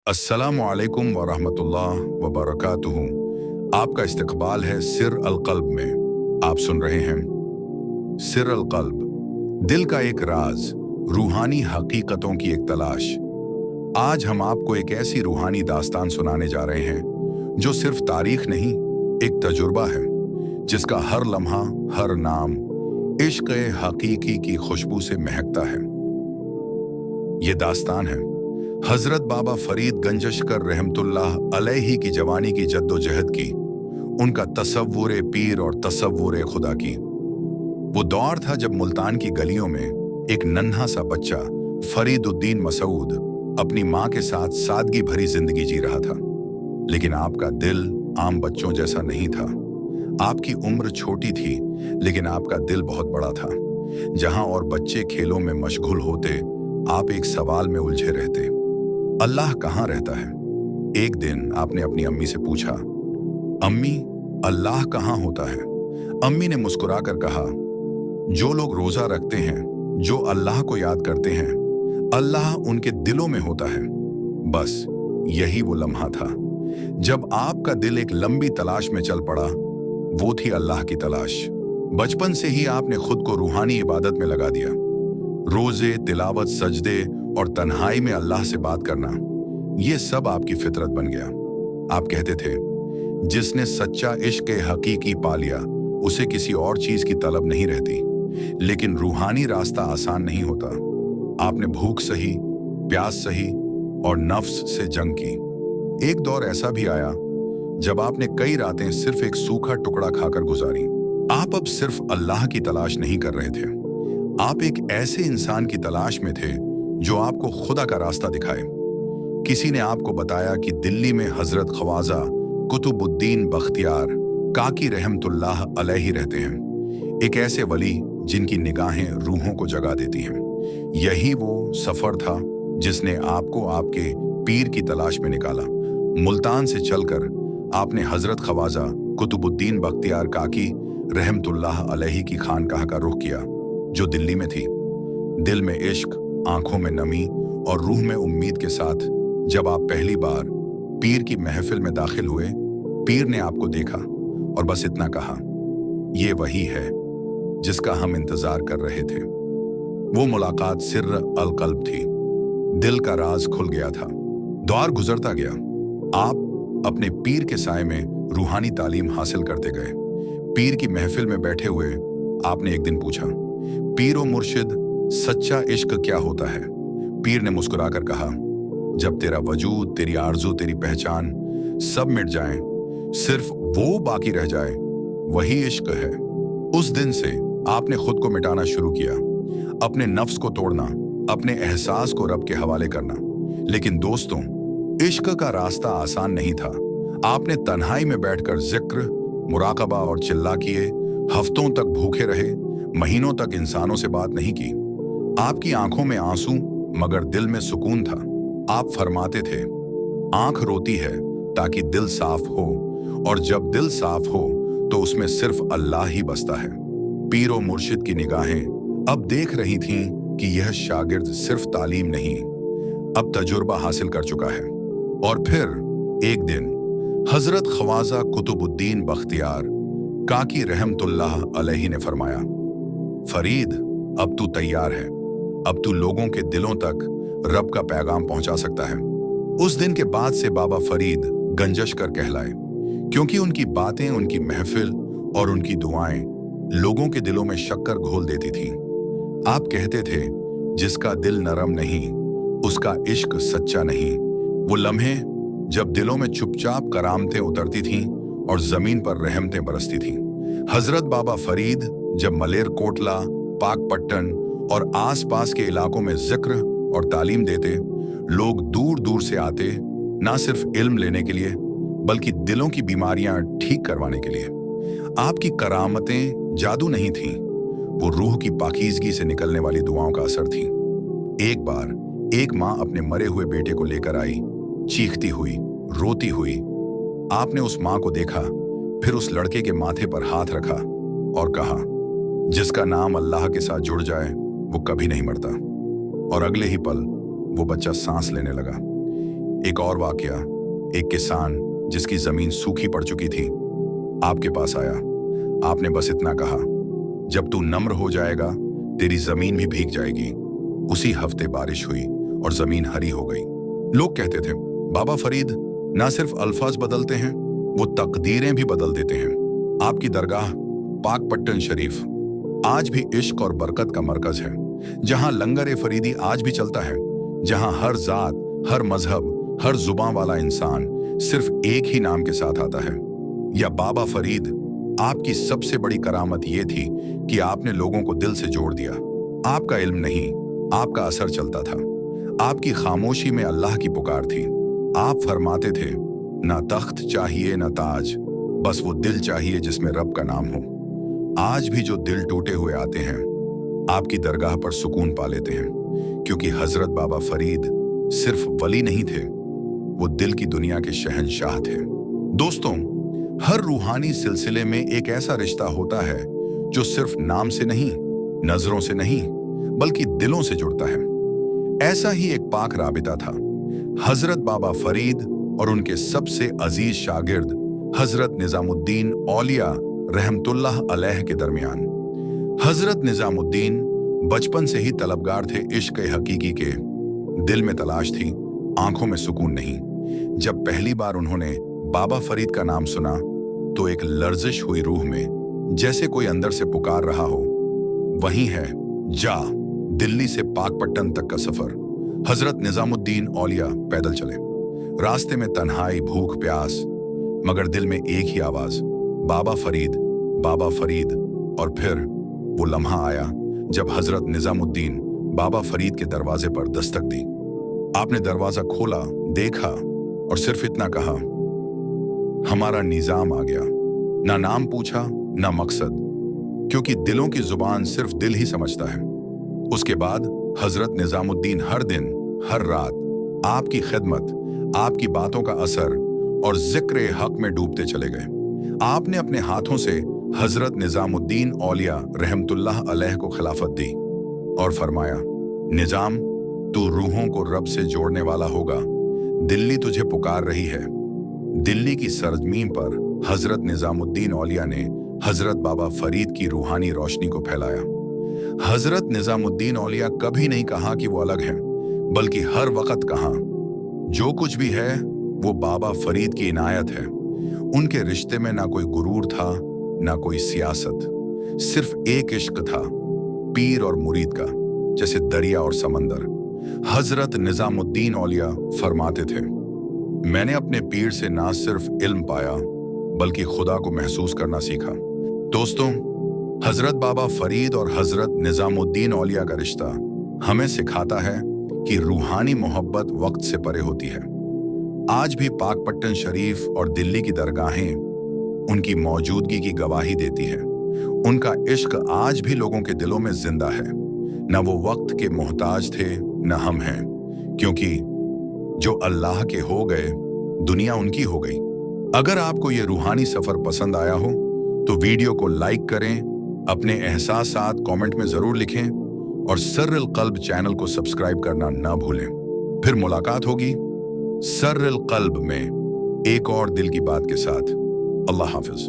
अस्सलामु अलैकुम व रहमतुल्लाह व बरकातुहू। आपका इस्तकबाल है सिर अल क़ल्ब में। आप सुन रहे हैं सिर अल क़ल्ब, दिल का एक राज, रूहानी हकीकतों की एक तलाश। आज हम आपको एक ऐसी रूहानी दास्तान सुनाने जा रहे हैं जो सिर्फ तारीख नहीं, एक तजुर्बा है जिसका हर लम्हा, हर नाम इश्क़ हकीकी की खुशबू से महकता है। ये दास्तान है हजरत बाबा फरीद गंजशकर रहमतुल्लाह अलैहि की जवानी की जद्दोजहद की, उनका तसव्वुर पीर और तसव्वुर खुदा की। वो दौर था जब मुल्तान की गलियों में एक नन्हा सा बच्चा फरीदुद्दीन मसूद अपनी माँ के साथ सादगी भरी जिंदगी जी रहा था। लेकिन आपका दिल आम बच्चों जैसा नहीं था। आपकी उम्र छोटी थी, लेकिन आपका दिल बहुत बड़ा था। जहां और बच्चे खेलों में मशगूल होते, आप एक सवाल में उलझे रहते, अल्लाह कहाँ रहता है? एक दिन आपने अपनी अम्मी से पूछा, अम्मी, अल्लाह कहाँ होता है? अम्मी ने मुस्कुराकर कहा, जो लोग रोजा रखते हैं, जो अल्लाह को याद करते हैं, अल्लाह उनके दिलों में होता है। बस यही वो लम्हा था जब आपका दिल एक लंबी तलाश में चल पड़ा। वो थी अल्लाह की तलाश। बचपन से ही आपने खुद को रूहानी इबादत में लगा दिया। रोजे, तिलावत, सजदे और तन्हाई में अल्लाह से बात करना, ये सब आपकी फितरत बन गया। आप कहते थे, जिसने सच्चा इश्क हकीकी पा लिया, उसे किसी और चीज की तलब नहीं रहती। लेकिन रूहानी रास्ता आसान नहीं होता। आपने भूख सही, प्यास सही और नफ्स से जंग की। एक दौर ऐसा भी आया जब आपने कई रातें सिर्फ एक सूखा टुकड़ा खाकर गुजारी। आप अब सिर्फ अल्लाह की तलाश नहीं कर रहे थे, आप एक ऐसे इंसान की तलाश में थे जो आपको खुदा का रास्ता दिखाए। किसी ने आपको बताया कि दिल्ली में हजरत ख्वाजा कुतुबुद्दीन बख्तियार काकी रहमतुल्लाह अलैहि रहते हैं, एक ऐसे वली जिनकी निगाहें रूहों को जगा देती हैं। यही वो सफर था जिसने आपको आपके पीर की तलाश में निकाला। मुल्तान से चलकर आपने हजरत ख्वाजा कुतुबुद्दीन बख्तियार काकी रहमतुल्लाह अलैहि की खानकाह का रुख किया, जो दिल्ली में थी। दिल में इश्क, आंखों में नमी और रूह में उम्मीद के साथ जब आप पहली बार पीर की महफिल में दाखिल हुए, पीर ने आपको देखा और बस इतना कहा, ये वही है जिसका हम इंतजार कर रहे थे। वो मुलाकात सिर्र अल क़ल्ब थी। दिल का राज खुल गया था। दौर गुजरता गया। आप अपने पीर के साए में रूहानी तालीम हासिल करते गए। पीर की महफिल में बैठे हुए आपने एक दिन पूछा, पीर ओ मुर्शिद, सच्चा इश्क क्या होता है? पीर ने मुस्कुराकर कहा, जब तेरा वजूद, तेरी आरज़ू, तेरी पहचान सब मिट जाएं, सिर्फ वो बाकी रह जाए, वही इश्क है। उस दिन से आपने खुद को मिटाना शुरू किया, अपने नफ्स को तोड़ना, अपने एहसास को रब के हवाले करना। लेकिन दोस्तों, इश्क का रास्ता आसान नहीं था। आपने तन्हाई में बैठकर जिक्र, मुराकबा और चिल्ला किए, हफ्तों तक भूखे रहे, महीनों तक इंसानों से बात नहीं की। आपकी आंखों में आंसू मगर दिल में सुकून था। आप फरमाते थे, आंख रोती है ताकि दिल साफ हो, और जब दिल साफ हो तो उसमें सिर्फ अल्लाह ही बसता है। पीर और मुर्शिद की निगाहें अब देख रही थीं कि यह शागिर्द सिर्फ तालीम नहीं, अब तजुर्बा हासिल कर चुका है। और फिर एक दिन हजरत ख्वाजा कुतुबुद्दीन बख्तियार काकी रहमतुल्लाह अलैहि ने फरमाया, फरीद, अब तू तैयार है, अब तू लोगों के दिलों तक रब का पैगाम पहुंचा सकता है। उस दिन के बाद से बाबा फरीद गंजशकर कहलाए, क्योंकि उनकी बातें, उनकी महफिल और उनकी दुआएं लोगों के दिलों में शक्कर घोल देती थीं। आप कहते थे, जिसका दिल नरम नहीं, उसका इश्क सच्चा नहीं। वो लम्हे जब दिलों में चुपचाप करामतें उतरती थीं और जमीन पर रहमतें बरसती थीं। हजरत बाबा फरीद जब मलेरकोटला, पाकपट्टन और आसपास के इलाकों में जिक्र और तालीम देते, लोग दूर दूर से आते, ना सिर्फ इल्म लेने के लिए बल्कि दिलों की बीमारियां ठीक करवाने के लिए। आपकी करामतें जादू नहीं थीं, वो रूह की पाकीज़गी से निकलने वाली दुआओं का असर थीं। एक बार एक माँ अपने मरे हुए बेटे को लेकर आई, चीखती हुई, रोती हुई। आपने उस माँ को देखा, फिर उस लड़के के माथे पर हाथ रखा और कहा, जिसका नाम अल्लाह के साथ जुड़ जाए वो कभी नहीं मरता। और अगले ही पल वो बच्चा सांस लेने लगा। एक और वाकया, एक किसान जिसकी जमीन सूखी पड़ चुकी थी, आपके पास आया। आपने बस इतना कहा, जब तू नम्र हो जाएगा तेरी जमीन भी भीग जाएगी। उसी हफ्ते बारिश हुई और जमीन हरी हो गई। लोग कहते थे, बाबा फरीद ना सिर्फ अल्फाज बदलते हैं, वो तकदीरें भी बदल देते हैं। आपकी दरगाह पाकपट्टन शरीफ आज भी इश्क और बरकत का मरकज है, जहां लंगर फरीदी आज भी चलता है, जहां हर जात, हर मजहब, हर जुबान वाला इंसान सिर्फ एक ही नाम के साथ आता है, या बाबा फरीद। आपकी सबसे बड़ी करामत यह थी कि आपने लोगों को दिल से जोड़ दिया। आपका इल्म नहीं, आपका असर चलता था। आपकी खामोशी में अल्लाह की पुकार थी। आप फरमाते थे, ना तख्त चाहिए ना ताज, बस वो दिल चाहिए जिसमें रब का नाम हो। आज भी जो दिल टूटे हुए आते हैं, आपकी दरगाह पर सुकून पा लेते हैं, क्योंकि हजरत बाबा फरीद सिर्फ वली नहीं थे, वो दिल की दुनिया के शहंशाह थे। दोस्तों, हर रूहानी सिलसिले में एक ऐसा रिश्ता होता है जो सिर्फ नाम से नहीं, नजरों से नहीं, बल्कि दिलों से जुड़ता है। ऐसा ही एक पाक राबिता था हजरत बाबा फरीद और उनके सबसे अजीज शागिर्द हजरत निजामुद्दीन औलिया रहमतुल्लाह अलैह के दरमियान। हजरत निजामुद्दीन बचपन से ही तलबगार थे इश्क हकीकी के। दिल में तलाश थी, आंखों में सुकून नहीं। जब पहली बार उन्होंने बाबा फरीद का नाम सुना तो एक लर्जिश हुई रूह में, जैसे कोई अंदर से पुकार रहा हो, वही है जा। दिल्ली से पाकपट्टन तक का सफर हजरत निजामुद्दीन औलिया पैदल चले। रास्ते में तन्हाई, भूख, प्यास, मगर दिल में एक ही आवाज, बाबा फरीद, बाबा फरीद। और फिर वो लम्हा आया जब हजरत निजामुद्दीन बाबा फरीद के दरवाजे पर दस्तक दी। आपने दरवाजा खोला, देखा और सिर्फ इतना कहा, हमारा निजाम आ गया। ना नाम पूछा, ना मकसद, क्योंकि दिलों की जुबान सिर्फ दिल ही समझता है। उसके बाद हजरत निजामुद्दीन हर दिन, हर रात आपकी खिदमत, आपकी बातों का असर और जिक्र हक में डूबते चले गए। आपने अपने हाथों से हजरत निजामुद्दीन औलिया रहमतुल्लाह अलैह को खिलाफत दी और फरमाया, निजाम, तू रूहों को रब से जोड़ने वाला होगा। दिल्ली तुझे पुकार रही है। दिल्ली की सरजमीन पर हजरत निजामुद्दीन औलिया ने हजरत बाबा फरीद की रूहानी रोशनी को फैलाया। हजरत निजामुद्दीन औलिया कभी नहीं कहा कि वो अलग हैं, बल्कि हर वक्त कहा, जो कुछ भी है वो बाबा फरीद की इनायत है। उनके रिश्ते में ना कोई गुरूर था, ना कोई सियासत, सिर्फ एक इश्क था, पीर और मुरीद का, जैसे दरिया और समंदर। हजरत निजामुद्दीन औलिया फरमाते थे, मैंने अपने पीर से ना सिर्फ इल्म पाया, बल्कि खुदा को महसूस करना सीखा। दोस्तों, हजरत बाबा फरीद और हजरत निजामुद्दीन औलिया का रिश्ता हमें सिखाता है कि रूहानी मोहब्बत वक्त से परे होती है। आज भी पाकपट्टन शरीफ और दिल्ली की दरगाहें उनकी मौजूदगी की गवाही देती है। उनका इश्क आज भी लोगों के दिलों में जिंदा है। न वो वक्त के मोहताज थे, न हम हैं, क्योंकि जो अल्लाह के हो गए, दुनिया उनकी हो गई। अगर आपको ये रूहानी सफर पसंद आया हो तो वीडियो को लाइक करें, अपने एहसासात कमेंट में जरूर लिखें और सर्रिल कल्ब चैनल को सब्सक्राइब करना ना भूलें। फिर मुलाकात होगी सर्रिल कल्ब में एक और दिल की बात के साथ। अल्लाह हाफिज।